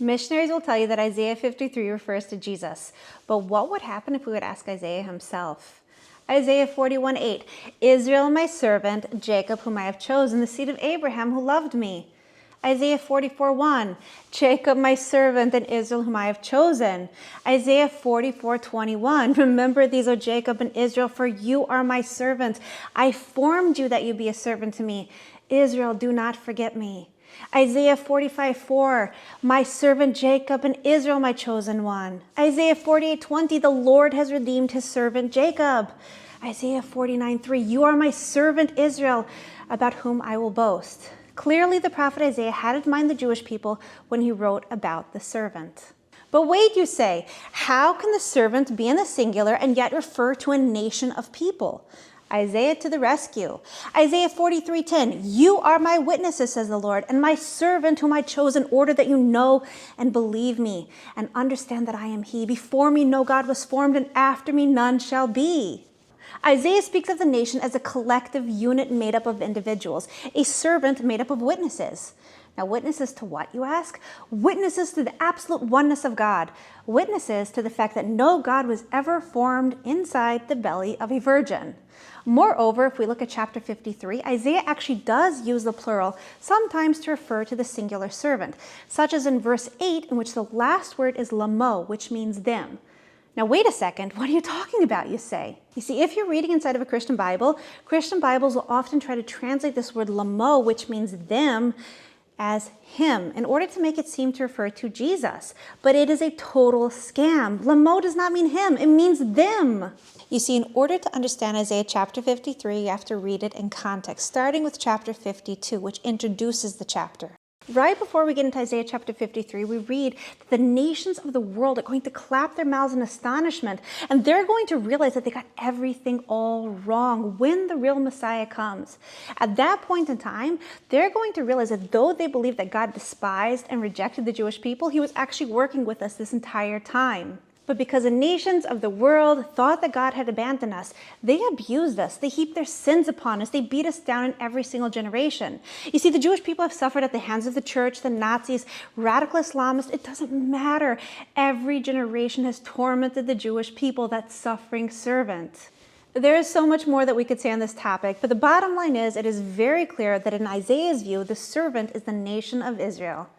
Missionaries will tell you that Isaiah 53 refers to Jesus, but what would happen if we would ask Isaiah himself? Isaiah 41:8, Israel my servant, Jacob whom I have chosen, the seed of Abraham who loved me. Isaiah 44:1, Jacob my servant and Israel whom I have chosen. Isaiah 44:21, remember these, O Jacob and Israel, for you are my servant. I formed you that you be a servant to me. Israel, do not forget me. Isaiah 45:4, my servant Jacob and Israel my chosen one. Isaiah 48:20, the Lord has redeemed his servant Jacob. Isaiah 49:3, you are my servant Israel, about whom I will boast. Clearly, the prophet Isaiah had in mind the Jewish people when he wrote about the servant. But wait, you say, how can the servant be in the singular and yet refer to a nation of people? Isaiah to the rescue. Isaiah 43:10, you are my witnesses, says the Lord, and my servant whom I chose in order that you know and believe me and understand that I am he. Before me no God was formed, and after me none shall be. Isaiah speaks of the nation as a collective unit made up of individuals, a servant made up of witnesses. Now, witnesses to what, you ask? Witnesses to the absolute oneness of God. Witnesses to the fact that no God was ever formed inside the belly of a virgin. Moreover, if we look at chapter 53, Isaiah actually does use the plural, sometimes to refer to the singular servant, such as in verse 8, in which the last word is lamo, which means them. Now, wait a second, what are you talking about, you say? You see, if you're reading inside of a Christian Bible, Christian Bibles will often try to translate this word lamo, which means them, as him, in order to make it seem to refer to Jesus. But it is a total scam. Lamo does not mean him, it means them. You see, in order to understand Isaiah chapter 53, you have to read it in context, starting with chapter 52, which introduces the chapter. Right before we get into Isaiah chapter 53, we read that the nations of the world are going to clap their mouths in astonishment, and they're going to realize that they got everything all wrong when the real Messiah comes. At that point in time, they're going to realize that though they believed that God despised and rejected the Jewish people, he was actually working with us this entire time. But because the nations of the world thought that God had abandoned us, they abused us, they heaped their sins upon us, they beat us down in every single generation. You see, the Jewish people have suffered at the hands of the church, the Nazis, radical Islamists. It doesn't matter. Every generation has tormented the Jewish people, that suffering servant. There is so much more that we could say on this topic, but the bottom line is, it is very clear that in Isaiah's view, the servant is the nation of Israel.